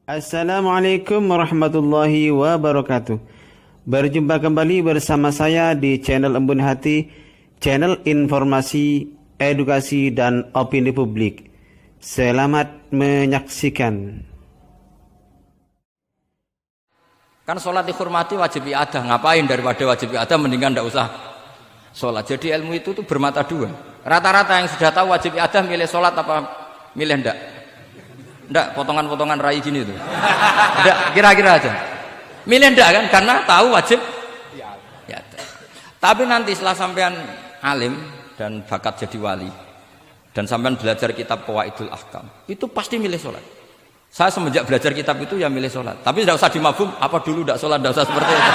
Assalamualaikum warahmatullahi wabarakatuh. Berjumpa kembali bersama saya di channel Embun Hati, channel informasi, edukasi, dan opini publik. Selamat menyaksikan. Kan sholat dihormati wajib iadah, ngapain daripada wajib iadah mendingan tidak usah sholat. Jadi ilmu itu tuh bermata dua. Rata-rata yang sudah tahu wajib iadah milih sholat apa milih ndak? Ndak, potongan-potongan rai gini tuh. Ndak, kira-kira aja. Milih ndak kan? Karena tahu wajib iadah. Tapi nanti setelah sampean alim dan bakat jadi wali dan sampean belajar kitab Qawaidul Ahkam, itu pasti milih sholat. Saya semenjak belajar kitab itu ya milih sholat. Tapi tidak usah dimafhum, apa dulu tidak sholat, tidak usah seperti itu.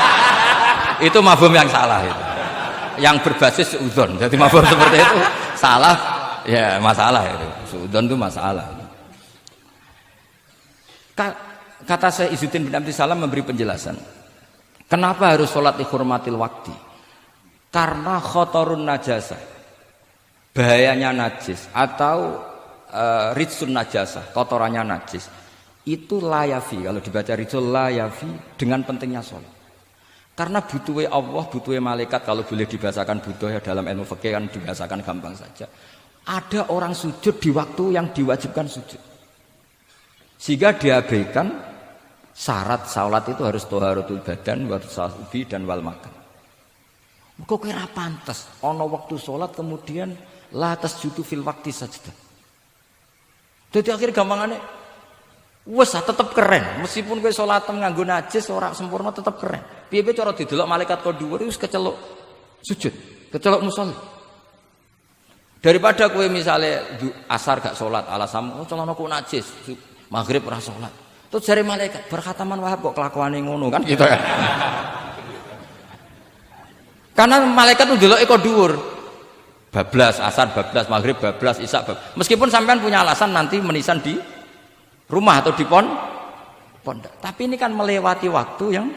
Itu mafhum yang salah itu. Yang berbasis suudzon. Jadi mafhum seperti itu salah, ya masalah itu. Suudzon itu masalah. Kata saya Izzuddin bin Abdissalam memberi penjelasan. Kenapa harus sholat dihormatil waktu? Karena khotorun najasah, bahayanya najis atau ritsun najasah, kotorannya najis. Itu layafi, kalau dibaca ritsul layafi dengan pentingnya sholat. Karena butuhnya Allah, butuhnya malaikat, kalau boleh dibahasakan butuh ya dalam ilmu fikih kan dibahasakan gampang saja. Ada orang sujud di waktu yang diwajibkan sujud. Sehingga diabaikan syarat sholat itu harus toharatul badan, wasabi dan wal makan. Kok kira pantas? Ono waktu sholat kemudian la tasjudu fil waqti sajdah. Jadi akhir gampangannya, wes tetap keren. Meskipun kowe sholat nganggo najis ora sempurna tetap keren. Piye-piye cara didelok malaikat kok dhuwur wis keceluk sujud, keceluk musolli. Daripada kowe misale asar gak sholat alasan celanaku najis, maghrib ora sholat. Terus jare malaikat berkhataman Wahab kok kelakuane ngono kan gitu ya. Karena malaikat tuh ndeloke kok dhuwur. Bablas asar, bablas maghrib, bablas isya, bablas. Meskipun sampean punya alasan nanti menisan di rumah atau di pondok. Tapi ini kan melewati waktu yang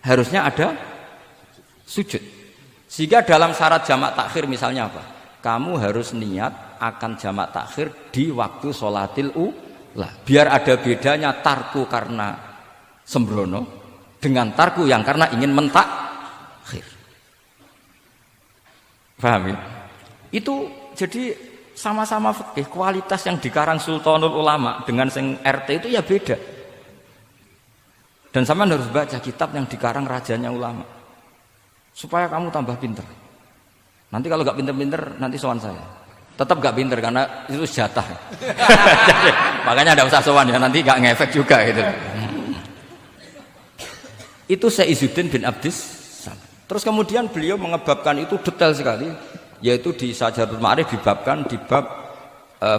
harusnya ada sujud. Sehingga dalam syarat jamak takhir misalnya apa? Kamu harus niat akan jamak takhir di waktu sholatil ula. Biar ada bedanya tarku karena sembrono dengan tarku yang karena ingin mentakhir. Paham ya? Itu jadi sama-sama fikih, kualitas yang dikarang Sultanul Ulama dengan sing RT itu ya beda. Dan sama harus baca kitab yang dikarang rajanya ulama supaya kamu tambah pinter. Nanti kalau gak pinter-pinter nanti sowan saya. Tetap gak pinter karena itu jatah. Jadi, makanya ada usah sowan ya, nanti gak ngefek juga gitu. Itu Syekh Izzuddin bin Abdissalam. Terus kemudian beliau mengebabkan itu detail sekali. Yaitu di Sajaratul Ma'arif dibabkan di bab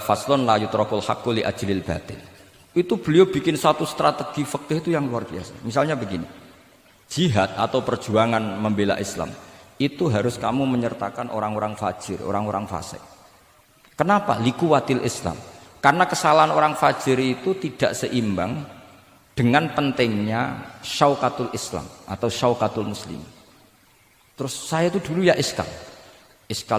faslon la yutrakul haqqu li ajlil batil. Itu beliau bikin satu strategi fikih itu yang luar biasa. Misalnya begini. Jihad atau perjuangan membela Islam itu harus kamu menyertakan orang-orang fajir, orang-orang fasik. Kenapa? Likuwatil Islam. Karena kesalahan orang fajir itu tidak seimbang dengan pentingnya syaukatul Islam atau syaukatul muslim. Terus saya itu dulu ya iskal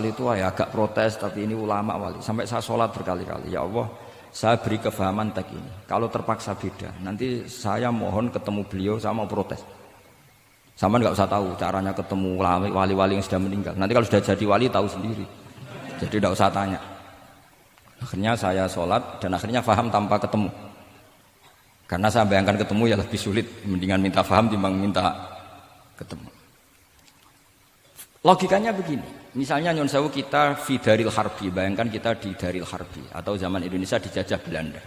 itu ya agak protes, tapi ini ulama wali. Sampai saya sholat berkali-kali, ya Allah saya beri kefahaman tak ini. Kalau terpaksa beda, nanti saya mohon ketemu beliau, saya mau protes. Sama nggak usah tahu caranya ketemu wali-wali yang sudah meninggal. Nanti kalau sudah jadi wali tahu sendiri. Jadi tidak usah tanya. Akhirnya saya sholat dan akhirnya faham tanpa ketemu. Karena saya bayangkan ketemu ya lebih sulit. Mendingan minta faham timbang minta ketemu. Logikanya begini. Misalnya nyon sewu kita fi daril harbi, bayangkan kita di daril harbi atau zaman Indonesia dijajah Belanda.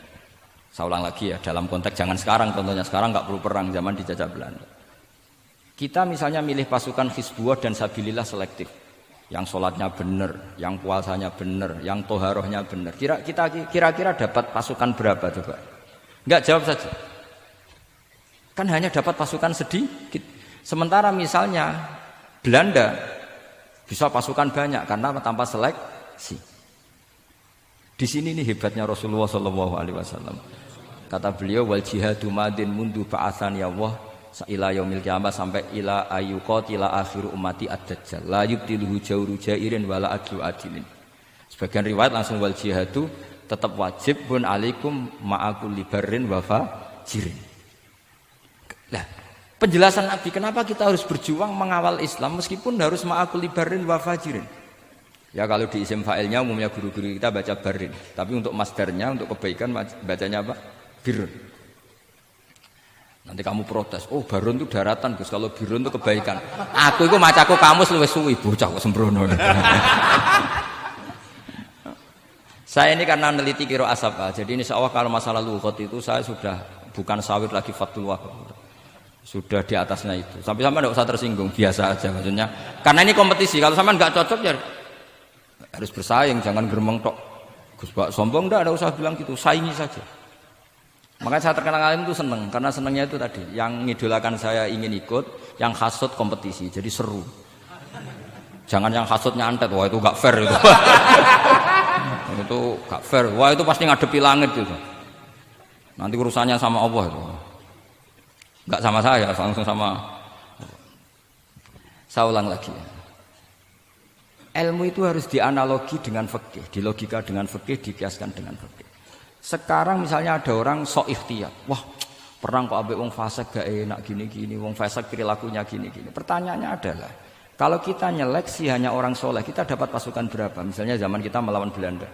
Saya ulang lagi ya, dalam konteks jangan sekarang, contohnya sekarang nggak perlu perang, zaman dijajah Belanda. Kita misalnya milih pasukan Hizbullah dan Sabilillah selektif, yang sholatnya benar, yang puasanya benar, yang toharohnya benar. Kira-kira dapat pasukan berapa coba? Nggak, jawab saja. Kan hanya dapat pasukan sedikit. Sementara misalnya Belanda bisa pasukan banyak karena tanpa seleksi. Di sini nih hebatnya Rasulullah SAW. Kata beliau wal jihadu madin mundu ba'atsan ya Allah ila yaumil qiyamah sampai ila ayyuqatila akhiru ummati ad-dajjal la yubtiluhu jawru jairin wala adlu adilin. Sebagian riwayat langsung wal jihadu tetap wajib pun alaikum ma'akul libarin wafa fajirin. Nah, penjelasan Nabi kenapa kita harus berjuang mengawal Islam meskipun harus ma'akul barin wa fajirin. Ya kalau di isim fa'ilnya umumnya guru-guru kita baca barin, tapi untuk masdarnya untuk kebaikan bacanya apa? Birun. Nanti kamu protes, oh barun itu daratan Gus, kalau birun itu kebaikan. Aku itu macaku kamus luwes suwi bocah kok sembrono. Saya ini karena meneliti kiro asapa, jadi insya Allah kalau masalah lughat itu saya sudah bukan sawir lagi Fathul Wahab, sudah di atasnya itu. Sampai tidak usah tersinggung, biasa aja maksudnya. Karena ini kompetisi, kalau sama nggak cocok ya harus bersaing, jangan geremeng tok. Gus Pak sombong enggak ada usah bilang gitu, saingi saja. Makanya saya terkenal alim itu seneng, karena senengnya itu tadi, yang ngidolakan saya ingin ikut, yang hasut kompetisi, jadi seru. Jangan yang hasutnya antet, wah itu gak fair itu. Itu gak fair, wah itu pasti ngadepi langit itu. Nanti urusannya sama Allah itu. Gak sama saya, langsung sama. Saya ulang lagi. Ilmu itu harus dianalogi dengan fikih, dilogika dengan fikih, dikiaskan dengan fikih. Sekarang misalnya ada orang sok ikhtiyat, wah perang kok ambek wong fasik gak enak gini-gini, wong fasik perilakunya gini-gini. Pertanyaannya adalah, kalau kita nyeleksi hanya orang soleh, kita dapat pasukan berapa? Misalnya zaman kita melawan Belanda.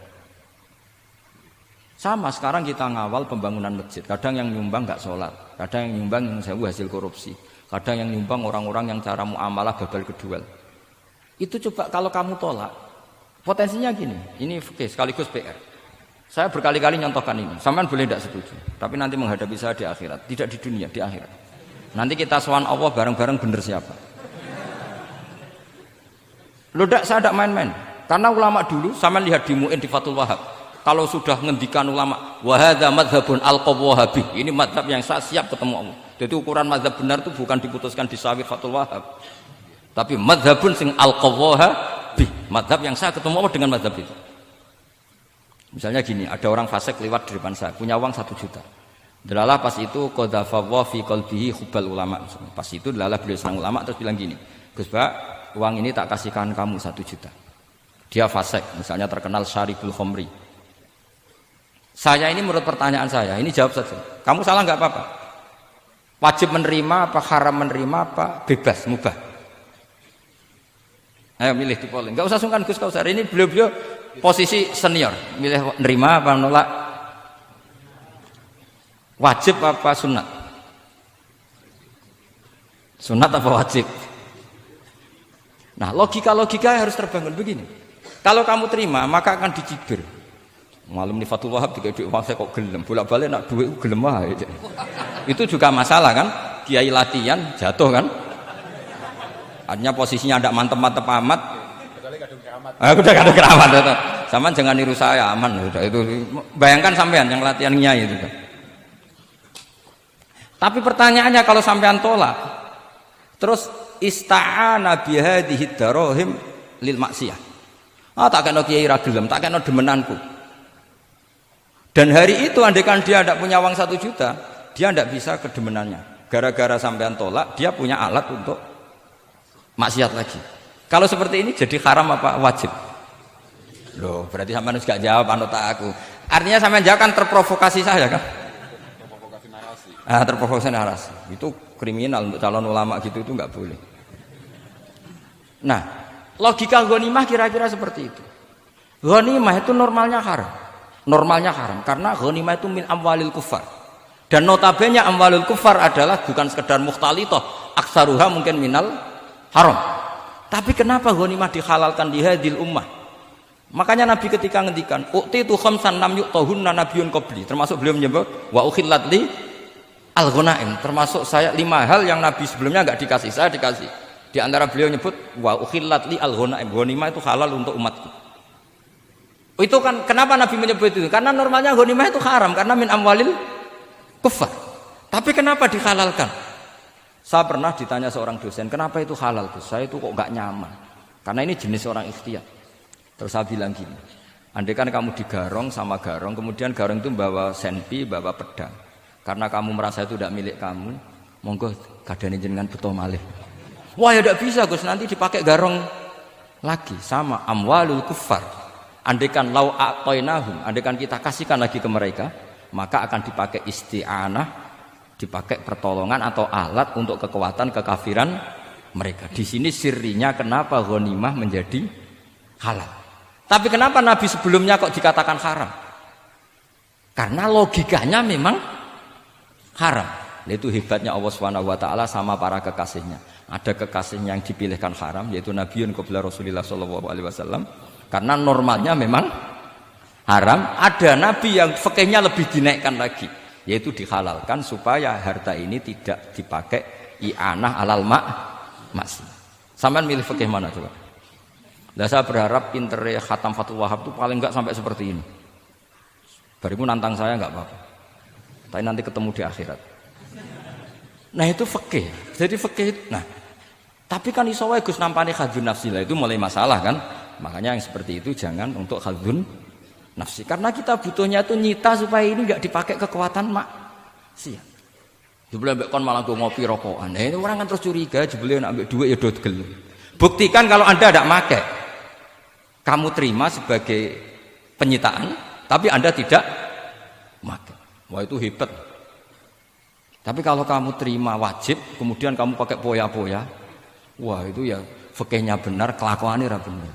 Sama sekarang kita ngawal pembangunan masjid, kadang yang nyumbang gak sholat, kadang yang nyumbang yang sewu hasil korupsi, kadang yang nyumbang orang-orang yang cara muamalah babal kedua. Itu coba kalau kamu tolak, potensinya gini, ini fikih sekaligus PR. Saya berkali-kali nyontohkan ini, sampean boleh tidak setuju, tapi nanti menghadapi saya di akhirat, tidak di dunia, di akhirat. Nanti kita sowan Allah bareng-bareng bener siapa? Loh saya tidak main-main, karena ulama dulu, sampean lihat di Mu'in di Fathul Wahab, kalau sudah ngendikan ulama, wahadha madhabun al-qawwahabi, ini madhab yang saya siap ketemu Allah. Jadi ukuran madhab benar itu bukan diputuskan di sawit Fathul Wahab, tapi madhabun sing al-qawwahabi, madhab yang saya ketemu Allah dengan madhab itu. Misalnya gini, ada orang fasik lewat di depan saya, punya uang 1 juta. Delalah pas itu qadhafa fi qalbihi hubbal ulama. Pas itu delalah beliau senang ulama terus bilang gini, Gus Pak, uang ini tak kasihkan kamu 1 juta. Dia fasik, misalnya terkenal syaribul khomri. Saya ini menurut pertanyaan saya, ini jawab saja. Kamu salah nggak apa-apa. Wajib menerima apa haram menerima apa bebas mubah. Ayo milih di polling. Nggak usah sungkan Gus Kausar. Ini beliau-beliau posisi senior, milih nerima apa menolak, wajib apa sunat, sunat apa wajib. Nah logika harus terbangun begini, kalau kamu terima maka akan dicibir. Malam nih Fathul Wahab tiga duit uang saya kok gelem, bolak-balik nak duit gelem aja. Itu juga masalah kan, kiai latihan jatuh kan, artinya posisinya tidak mantep-mantep amat. Aku udah kadang keramat itu. Sama jangan niru saya, aman udah itu. Bayangkan sampean yang latihan nyai itu. Tapi pertanyaannya kalau sampean tolak, terus ista'ana bihadhihi darahim lil maksiyah. Tak kena kiai ra gelem, tak kena demenanku. Dan hari itu andaikan dia tidak punya uang 1 juta, dia tidak bisa kedemenannya. Gara-gara sampean tolak, dia punya alat untuk maksiat lagi. Kalau seperti ini jadi haram apa wajib? Loh, berarti sampean gak jawab anut aku. Artinya sampean jawab kan terprovokasi saya kan? Terprovokasi narasi. Terprovokasi narasi. Itu kriminal untuk calon ulama gitu itu nggak boleh. Nah, logika ghanimah kira-kira seperti itu. Ghanimah itu normalnya haram. Normalnya haram karena ghanimah itu min amwalil kufar. Dan notabene amwalul kufar adalah bukan sekedar mukhtalithah, aksaruha mungkin minal haram. Tapi kenapa ghanimah dihalalkan di hadil ummah? Makanya Nabi ketika ngendikan, "Uqtitu khamsan lam yu'tahunna nabiyyun qabli." Termasuk beliau menyebut wa ukhillat li al-ghanaim, termasuk saya 5 hal yang Nabi sebelumnya enggak dikasih, saya dikasih. Di antara beliau nyebut wa ukhillat li al-ghanaim, ghanimah itu halal untuk umatku. Itu kan kenapa Nabi menyebut itu? Karena normalnya ghanimah itu haram karena min amwalil kufar. Tapi kenapa dihalalkan? Saya pernah ditanya seorang dosen, kenapa itu halal? Saya itu kok nggak nyaman. Karena ini jenis orang ikhtiyat. Terus saya bilang gini, andai kan kamu digarong sama garong, kemudian garong itu bawa senpi, bawa pedang. Karena kamu merasa itu tidak milik kamu, monggo kadane jenengan beto malih. Wah ya tidak bisa Gus, nanti dipakai garong lagi. Sama amwalul kufar. Andai kan lau a'toinahum, andai kan kita kasihkan lagi ke mereka, maka akan dipakai isti'anah dipakai pertolongan atau alat untuk kekuatan kekafiran mereka. Di sini sirinya kenapa ghanimah menjadi halal. Tapi kenapa Nabi sebelumnya kok dikatakan haram? Karena logikanya memang haram. Itu hebatnya Allah Subhanahu wa taala sama para kekasihnya. Ada kekasihnya yang dipilihkan haram yaitu Nabiun qabla Rasulillah sallallahu alaihi wasallam karena normalnya memang haram. Ada nabi yang fikihnya lebih dinaikkan lagi yaitu dihalalkan supaya harta ini tidak dipakai i'anah alal maksiyah. Sampean milih fikih mana coba? Nah, saya berharap pintere Khatam Fathul Wahab itu paling enggak sampai seperti ini. Barimu nantang saya enggak apa-apa. Tapi nanti ketemu di akhirat. Nah itu fikih. Jadi fikih itu. Nah, tapi kan iso wae Gus nampani khadzun nafsi lah itu mulai masalah kan. Makanya yang seperti itu jangan untuk khadzun nafsi. Karena kita butuhnya itu nyita supaya ini enggak dipakai kekuatan maksiat. Jebule mbek kon malah ngopi rokokan. Nah, ini orang kan terus curiga jebule nek ambek duit ya do gelo. Buktikan kalau Anda tidak pakai. Kamu terima sebagai penyitaan, tapi Anda tidak pakai. Wah itu hebat. Tapi kalau kamu terima wajib, kemudian kamu pakai poya-poya, wah itu ya fikihnya benar, kelakuannya ra benar.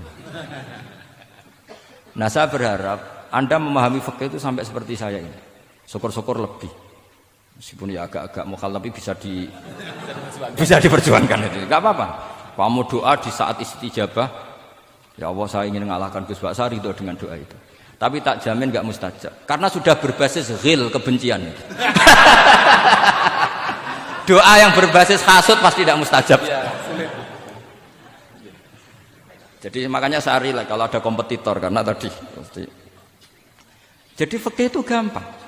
Nah saya berharap Anda memahami fikih itu sampai seperti saya ini. Syukur-syukur lebih. Meskipun ya agak-agak mukhalaf tapi bisa diperjuangkan itu. Enggak apa-apa. Kamu doa di saat istijabah, ya Allah saya ingin mengalahkan Gus Baksa ridho dengan doa itu. Tapi tak jamin enggak mustajab. Karena sudah berbasis ghil kebencian. Doa yang berbasis hasud pasti tidak mustajab. Jadi makanya saya rela kalau ada kompetitor karena tadi pasti. Jadi fikih itu gampang.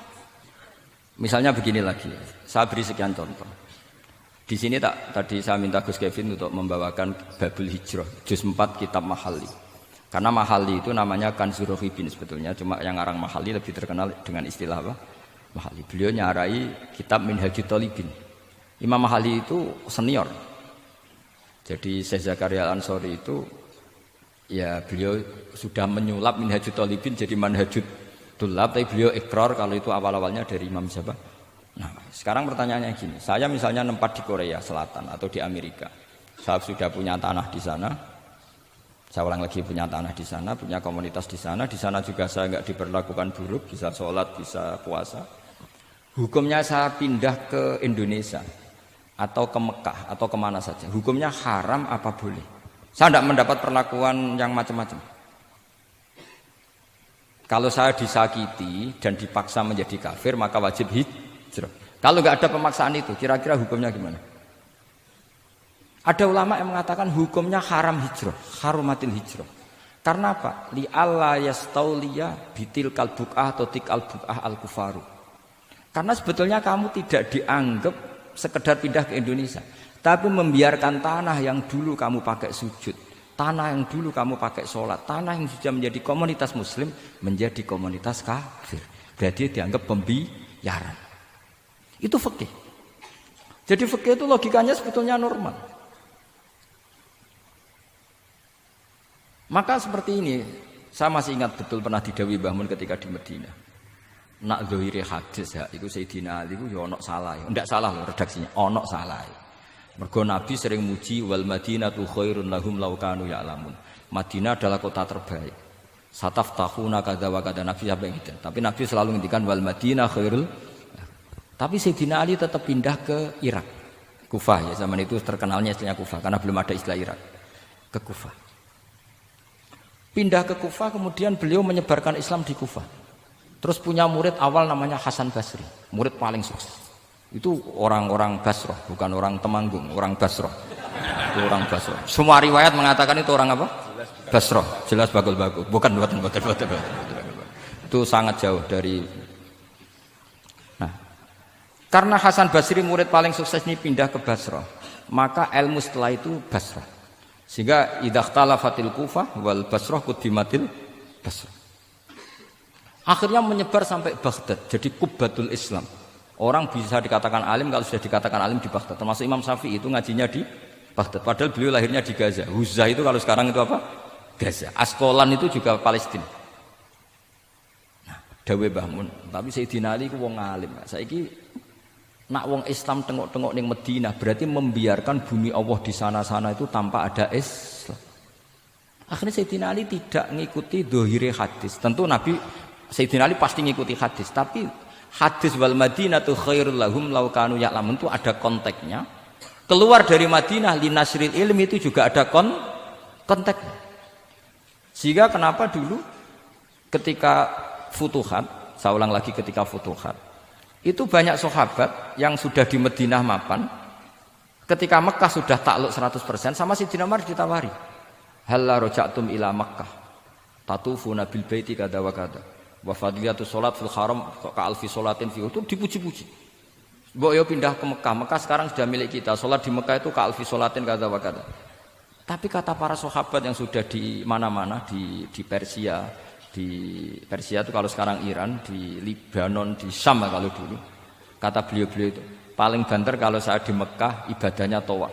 Misalnya begini lagi, saya beri sekian contoh. Di sini tadi saya minta Gus Kevin untuk membawakan Babul Hijrah, juz 4 kitab Mahalli. Karena Mahalli itu namanya Kanzur Rohibin sebetulnya, cuma yang ngarang Mahalli lebih terkenal dengan istilah apa? Mahalli. Beliau nyarai kitab Minhajut Thalibin. Imam Mahalli itu senior. Jadi Syekh Zakaria Al-Ansori itu ya beliau sudah menyulap Minhajut Thalibin jadi Manhajut Tulab, tapi beliau ikrar kalau itu awal-awalnya dari Imam siapa? Nah, sekarang pertanyaannya gini, saya misalnya nempat di Korea Selatan atau di Amerika, saya sudah punya tanah di sana, saya ulang lagi punya tanah di sana, punya komunitas di sana juga saya nggak diperlakukan buruk, bisa sholat, bisa puasa. Hukumnya saya pindah ke Indonesia atau ke Mekah atau kemana saja, hukumnya haram apa boleh? Saya tidak mendapat perlakuan yang macam-macam. Kalau saya disakiti dan dipaksa menjadi kafir, maka wajib hijrah. Kalau nggak ada pemaksaan itu, kira-kira hukumnya gimana? Ada ulama yang mengatakan hukumnya haram hijrah, harumatil hijrah. Karena apa? Li alla yastauliya bitil kalbukah atau tikal bukah al kufaru. Karena sebetulnya kamu tidak dianggap sekedar pindah ke Indonesia, tapi membiarkan tanah yang dulu kamu pakai sujud, tanah yang dulu kamu pakai sholat, tanah yang sudah menjadi komunitas muslim menjadi komunitas kafir. Berarti dianggap pembiaran. Itu fikih. Jadi fikih itu logikanya sebetulnya normal. Maka seperti ini, saya masih ingat betul pernah didhawuhi Mbah Mun ketika di Madinah. Nak zahire hadis ya, itu Sayyidina Ali itu ya ono salah. Ndak salah loh redaksinya, ono salah. Mergo Nabi sering muji wal Madinatu khairun lahum law kanu ya'lamun. Madinah adalah kota terbaik. Sataftahuna kadza wa kadza Nabi sampai gitu. Tapi Nabi selalu ngendikan wal Madinah khairul. Tapi Sayyidina Ali tetap pindah ke Irak. Kufah ya, zaman itu terkenalnya istilahnya Kufah karena belum ada istilah Irak. Ke Kufah. Pindah ke Kufah kemudian beliau menyebarkan Islam di Kufah. Terus punya murid awal namanya Hasan Basri, murid paling sukses. Itu orang-orang Basrah, bukan orang Temanggung, orang Basrah. Itu orang Basrah. Semua riwayat mengatakan itu orang apa? Basrah, jelas bagul-bagul. Bukan. Itu sangat jauh dari. Nah, karena Hasan Basri murid paling sukses ini pindah ke Basrah, maka ilmu setelah itu Basrah. Sehingga idza ikhtalafatil Kufah wal Basrah quddimatil Basrah. Akhirnya menyebar sampai Baghdad, jadi Qubbatul Islam. Orang bisa dikatakan alim kalau sudah dikatakan alim di Baghdad. Termasuk Imam Syafi'i itu ngajinya di Baghdad. Padahal beliau lahirnya di Gaza. Huzah itu kalau sekarang itu apa? Gaza. Askolan itu juga Palestina. Nah, dawe Mbah Mun. Tapi Sayyidina Ali ku wong alim. Saiki Nak wong Islam tengok-tengok ning Madinah berarti membiarkan bumi Allah di sana-sana itu tanpa ada Islam. Akhirnya Sayyidina Ali tidak mengikuti dohire hadis. Tentu Nabi Sayyidina Ali pasti mengikuti hadis, tapi hadis wal Madinatu khairul lahum law kanu ya'lamun itu ada konteksnya. Keluar dari Madinah linasril ilmi itu juga ada konteksnya. Sehingga kenapa dulu ketika futuhat, saya ulang lagi ketika futuhat, itu banyak sahabat yang sudah di Madinah mapan, ketika Mekah sudah takluk 100%, sama Sayyidina Umar ditawari, halla raja'tum ila Makkah tatufuna bil baiti kada wa kada wa fadliyatu sholat fil haram ka alfi sholatin fi, itu dipuji-puji. Mbok yo pindah ke Mekah, Mekah sekarang sudah milik kita, sholat di Mekah itu ka alfi sholatin kada wa kada. Tapi kata para sahabat yang sudah di mana-mana, di Persia, itu kalau sekarang Iran, di Lebanon, di Syam kalau dulu, kata beliau-beliau itu paling banter kalau saya di Mekah ibadahnya tawaf,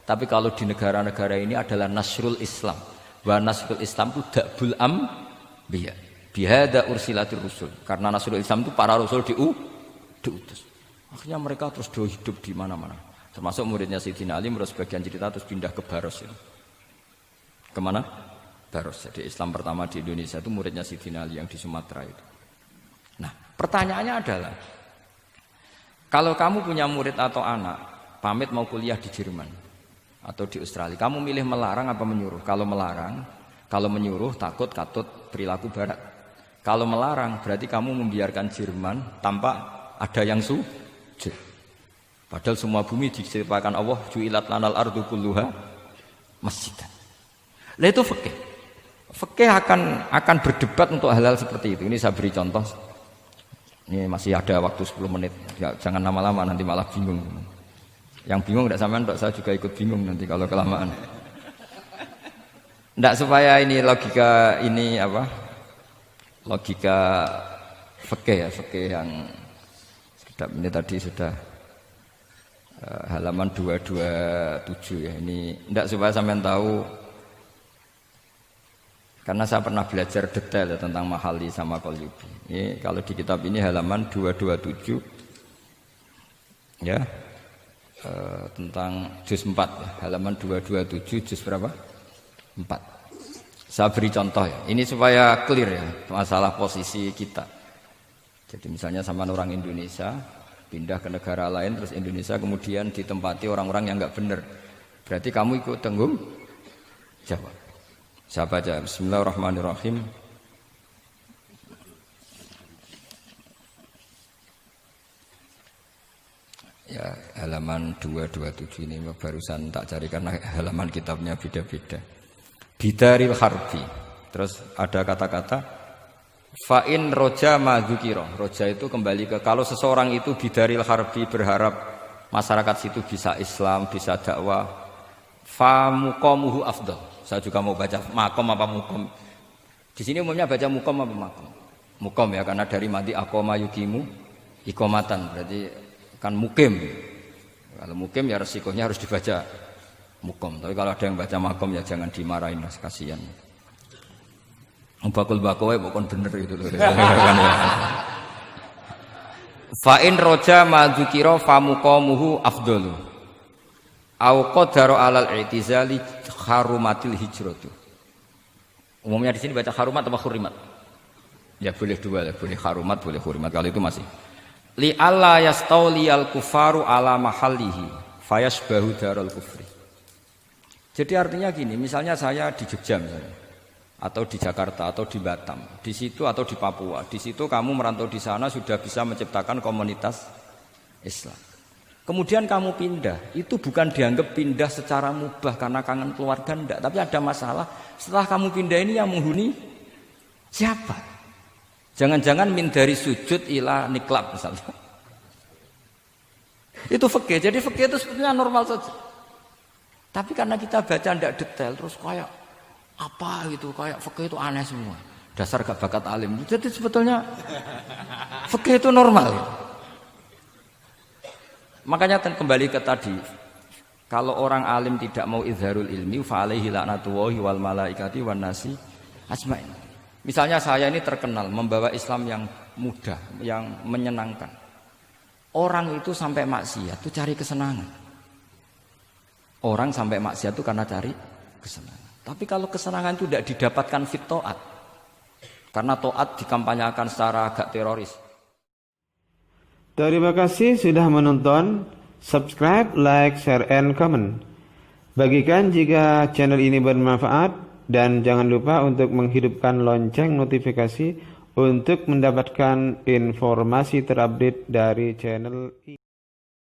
tapi kalau di negara-negara ini adalah nasrul Islam. Wa nasrul Islam itu da'bul ambiya bihada ursilatir rusul, karena nasrul Islam itu para rasul diutus. Akhirnya mereka terus hidup di mana-mana, termasuk muridnya Sayyidina Ali. Menurut sebagian cerita terus pindah ke Baros itu. Kemana? Baros. Jadi Islam pertama di Indonesia itu muridnya Sayyidina Ali yang di Sumatera itu. Nah, pertanyaannya adalah, kalau kamu punya murid atau anak pamit mau kuliah di Jerman atau di Australia, kamu milih melarang apa menyuruh? Kalau melarang, kalau menyuruh takut katut perilaku barat. Kalau melarang berarti kamu membiarkan Jerman tanpa ada yang sujud. Padahal semua bumi diciptakan Allah, ju'ilat lanal ardu kulluha masjidan. Lah itu fikih. Fikih akan berdebat untuk hal-hal seperti itu. Ini saya beri contoh. Ini masih ada waktu 10 menit. Ya, jangan lama-lama nanti malah bingung. Yang bingung tidak sampean, saya juga ikut bingung nanti kalau kelamaan. Tidak, supaya ini logika ini apa? Logika fikih ya, fikih yang sekedap ini tadi sudah halaman 227 ya. Ini tidak, supaya sampean tahu. Karena saya pernah belajar detail ya, tentang Mahali sama Qalyubi. Ini kalau di kitab ini halaman 227 ya, tentang juz 4 ya, halaman 227 juz berapa? 4. Saya beri contoh ya. Ini supaya clear ya masalah posisi kita. Jadi misalnya sama orang Indonesia pindah ke negara lain, terus Indonesia kemudian ditempati orang-orang yang enggak benar. Berarti kamu ikut tanggung jawab. Saya baca, bismillahirrahmanirrahim. Ya, halaman 227 ini barusan tak cari karena halaman kitabnya beda-beda. Bidaril harbi. Terus ada kata-kata fa'in roja madzukira. Roja itu kembali ke kalau seseorang itu bidaril harbi berharap masyarakat situ bisa Islam, bisa dakwah, fa muqamuhu afdal. Saya juga mau baca makom apa mukom. Di sini umumnya baca mukom apa makom. Mukom ya, karena dari mati akoma yukimu ikomatan, berarti kan mukim. Kalau mukim ya resikonya harus dibaca mukom. Tapi kalau ada yang baca makom ya jangan dimarahin, mas, kasihan. Bakul bakowe bukan bener itu loh. Fa'in roja madzukira fa muqamuhu afdalu. Au qadaru alal i'tizali harumatil hijratu. Umumnya di sini baca harumat atau hurimat? Ya boleh dua, boleh harumat, boleh hurimat. Kalau itu masih li alla yastauliyal kufaru ala mahallihi fayasbahu darul kufri. Jadi artinya gini, misalnya saya di Jogja misalnya, atau di Jakarta atau di Batam, di situ atau di Papua, di situ kamu merantau di sana sudah bisa menciptakan komunitas Islam. Kemudian kamu pindah, itu bukan dianggap pindah secara mubah karena kangen keluarga, enggak. Tapi ada masalah, setelah kamu pindah ini yang menghuni siapa? Jangan-jangan min dari sujud ila niklab misalnya. Itu fikih, jadi fikih itu sebetulnya normal saja. Tapi karena kita baca tidak detail, terus kayak apa gitu, kayak fikih itu aneh semua. Dasar gak bakat alim. Jadi sebetulnya fikih itu normal. Makanya kembali ke tadi, kalau orang alim tidak mau izharul ilmi fa alaihi laknatullahi wal malaikati wan nasi ajmain. Misalnya saya ini terkenal membawa Islam yang mudah, yang menyenangkan. Orang itu sampai maksiat itu cari kesenangan. Orang sampai maksiat itu karena cari kesenangan. Tapi kalau kesenangan itu tidak didapatkan fit taat, karena taat dikampanyekan secara agak teroris. Terima kasih sudah menonton. Subscribe, like, share, and comment. Bagikan jika channel ini bermanfaat dan jangan lupa untuk menghidupkan lonceng notifikasi untuk mendapatkan informasi terupdate dari channel ini.